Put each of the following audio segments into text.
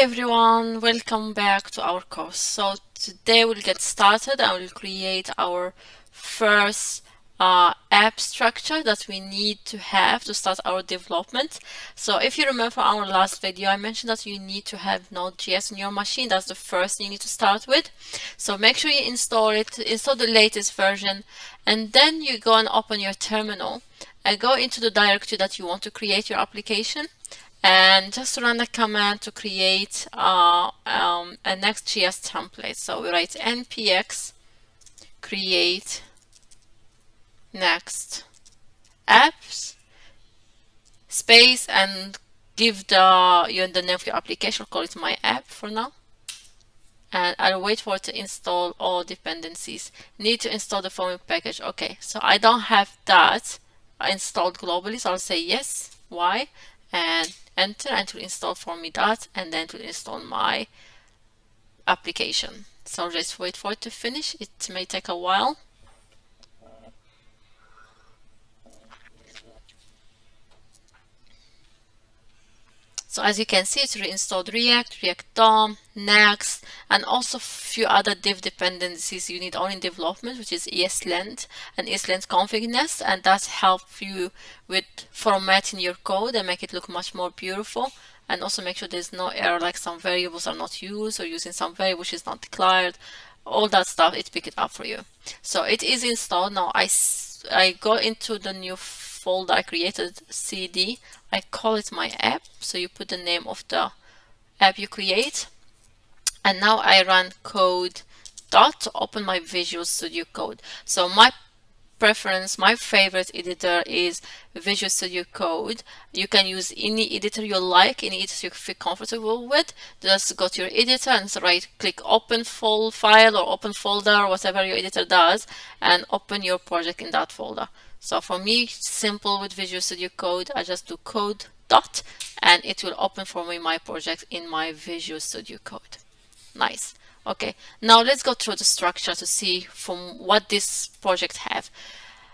everyone, welcome back to our course. So today we'll get started and we'll create our first app structure that we need to have to start our development. So if you remember from our last video, I mentioned that you need to have Node.js on your machine. That's the first thing you need to start with. So make sure you install it, install the latest version, and then you go and open your terminal and go into the directory that you want to create your application. And just run the command to create a Next.js template. So we write npx create next apps space and give the name of your application. I'll call it my app for now. And I'll wait for it to install all dependencies. Need to install the following package. Okay, so I don't have that installed globally, so I'll say yes. Why? And enter, and to install for me that, and then to install my application. So just wait for it to finish. It may take a while. So as you can see, it's reinstalled React, React DOM, Next, and also a few other div dependencies you need only in development, which is ESLint and ESLint config nest, and that helps you with formatting your code and make it look much more beautiful, and also make sure there's no error like some variables are not used or using some variable which is not declared. All that stuff, it pick it up for you. So it is installed. Now I go into the new folder I created, cd. I call it my app. So you put the name of the app you create. And now I run code dot to open my Visual Studio Code. So my preference, my favorite editor is Visual Studio Code. You can use any editor you like, any editor you feel comfortable with. Just go to your editor and right click open full file or open folder, whatever your editor does, and open your project in that folder. So for me, simple with Visual Studio Code, I just do code dot and it will open for me my project in my Visual Studio Code. Nice. Okay, now let's go through the structure to see from what this project have.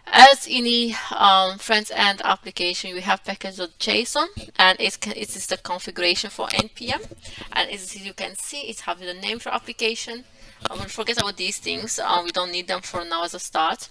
As any front-end application, we have package.json, and it is the configuration for npm. And as you can see, it has the name for application. We'll forget about these things. We don't need them for now as a start.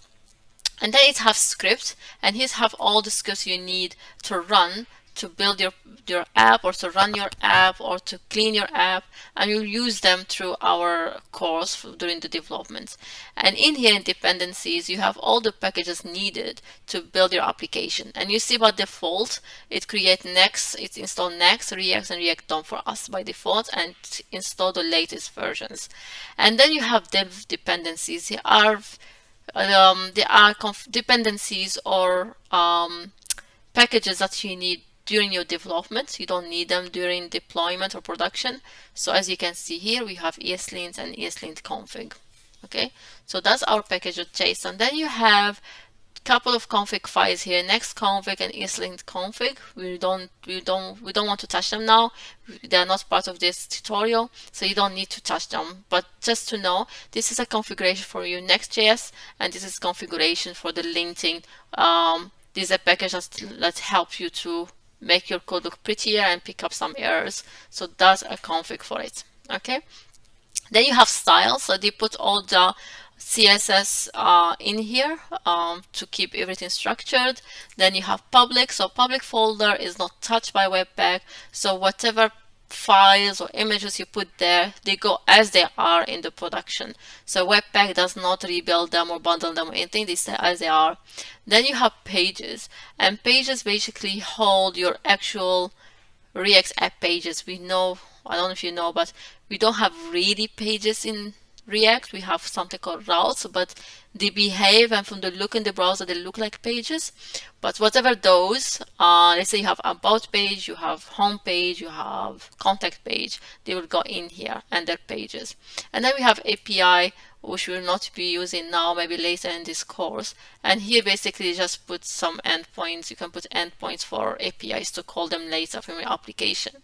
And then it has script, and here have all the scripts you need to run to build your app, or to run your app, or to clean your app, and you'll use them through our course during the development. And in here in dependencies, you have all the packages needed to build your application. And you see by default, it create Next, it install Next, React, and React DOM for us by default, and install the latest versions. And then you have dev dependencies. They are dependencies or packages that you need during your development. You don't need them during deployment or production. So as you can see here, we have ESLint and ESLint config. Okay, so that's our package.json. Then you have a couple of config files here, next config and ESLint config. We don't want to touch them now. They are not part of this tutorial, so you don't need to touch them. But just to know, this is a configuration for your Next.js, and this is configuration for the linting. This is a package that helps you to make your code look prettier and pick up some errors. So that's a config for it. Okay. Then you have style. So they put all the CSS in here to keep everything structured. Then you have public. So public folder is not touched by Webpack. So whatever files or images you put there, they go as they are in the production. So Webpack does not rebuild them or bundle them or anything, they stay as they are. Then you have pages, and pages basically hold your actual React app pages. We know, I don't know if you know, but we don't have really pages in React. We have something called routes, but they behave, and from the look in the browser, they look like pages. But whatever those, let's say you have about page, you have home page, you have contact page, they will go in here and they're pages. And then we have API, which we will not be using now, maybe later in this course. And here basically just put some endpoints. You can put endpoints for APIs to call them later from your application.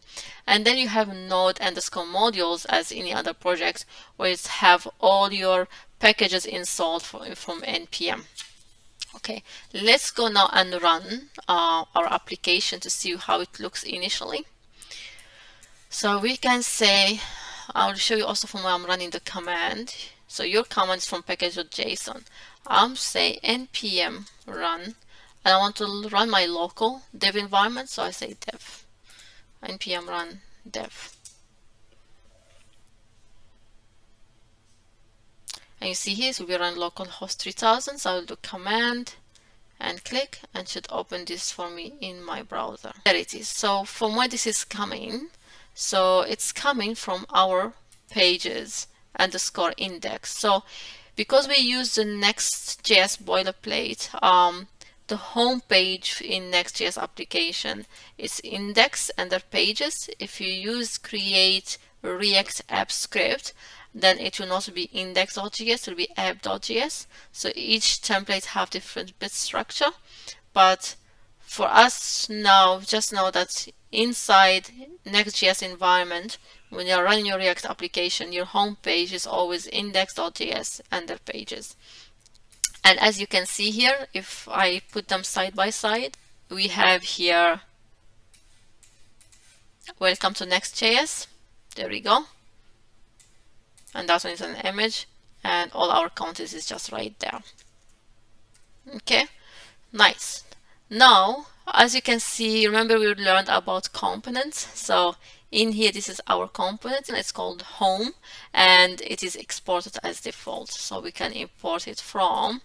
And then you have node underscore modules as any other project, where it have all your packages installed from npm. Okay, let's go now and run our application to see how it looks initially. So we can say, I'll show you also from where I'm running the command. So your command is from package.json. I'm say npm run, and I want to run my local dev environment, so I say dev, npm run dev. And you see here, so we run localhost 3000, so I will do command and click, and should open this for me in my browser. There it is. So from where this is coming, so it's coming from our pages underscore index. So because we use the Next.js boilerplate, the home page in Next.js application is index under pages. If you use create React app script, then it will not be index.js, it will be app.js. So each template have different bit structure, but for us now, just know that inside Next.js environment, when you're running your React application, your home page is always index.js under pages. And as you can see here, if I put them side by side, we have here, welcome to Next.js. There we go. And that one is an image, and all our content is just right there. Okay, nice. Now, as you can see, remember we learned about components. So in here, this is our component, and it's called home, and it is exported as default. So we can import it from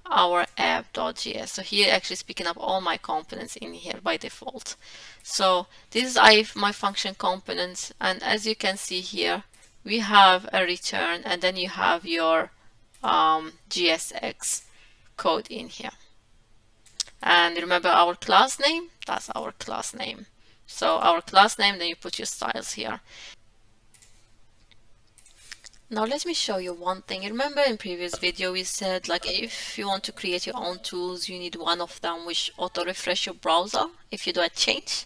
our app.js. So here actually picking up all my components in here by default. So this is my function components, and as you can see here, we have a return, and then you have your JSX code in here. And remember our class name, that's our class name. So our class name, then you put your styles here. Now let me show you one thing. Remember in previous video we said, like, if you want to create your own tools, you need one of them which auto refresh your browser if you do a change.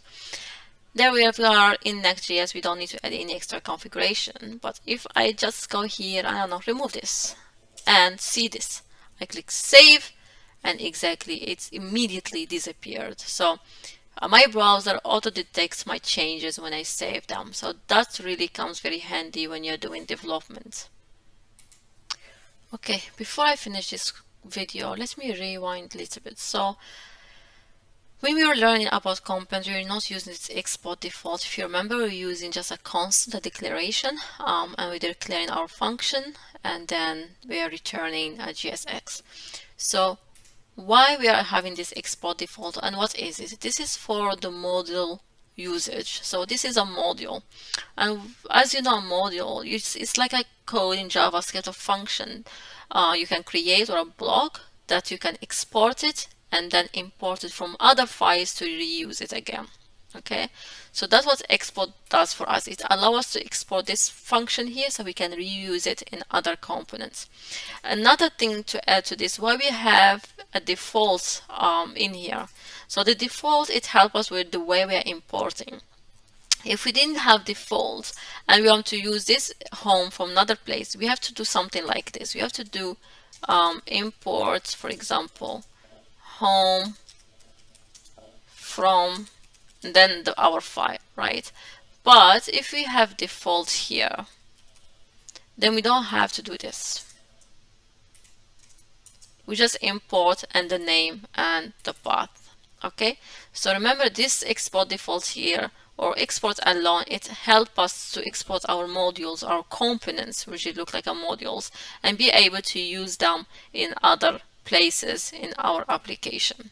There we are in Next.js, we don't need to add any extra configuration. But if I just go here, I don't know, remove this and see this, I click save, and exactly it's immediately disappeared. So my browser auto detects my changes when I save them. So that really comes very handy when you're doing development. Okay, before I finish this video, let me rewind a little bit. So when we were learning about components, we were not using this export default. If you remember, we were using just a constant, a declaration, and we're declaring our function, and then we are returning a JSX. So why we are having this export default, and what is it? This is for the module usage. So this is a module, and as you know, a module, it's like a code in JavaScript, a function you can create, or a block that you can export it and then import it from other files to reuse it again. Okay, so that's what export does for us. It allows us to export this function here so we can reuse it in other components. Another thing to add to this, why we have a default in here. So the default, it helps us with the way we are importing. If we didn't have default and we want to use this home from another place, we have to do something like this. We have to do import, for example, home from then our file, right? But if we have default here, then we don't have to do this. We just import and the name and the path. Okay, so remember this export default here, or export alone, it helps us to export our modules, our components, which look like our modules, and be able to use them in other places in our application.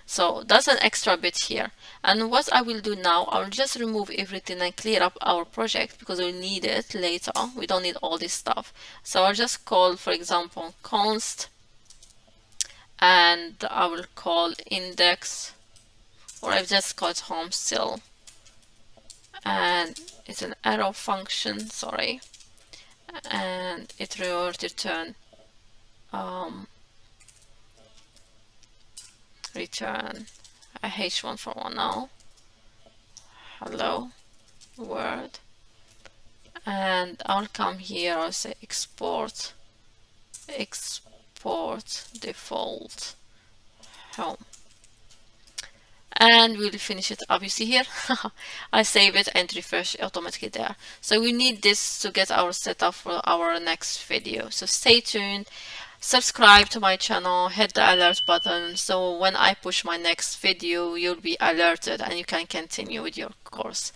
So that's an extra bit here. And what I will do now, I'll just remove everything and clear up our project because we'll need it later. We don't need all this stuff. So I'll just call, for example, const, and I will call index, or I've just called home still. And it's an arrow function, sorry. And it will return return a h1 for one now, hello world, and I'll come here, I'll say export default home, and we'll finish it up. You see here, I save it and refresh automatically there. So we need this to get our setup for our next video. So stay tuned, subscribe to my channel, hit the alert button, so when I push my next video, you'll be alerted and you can continue with your course.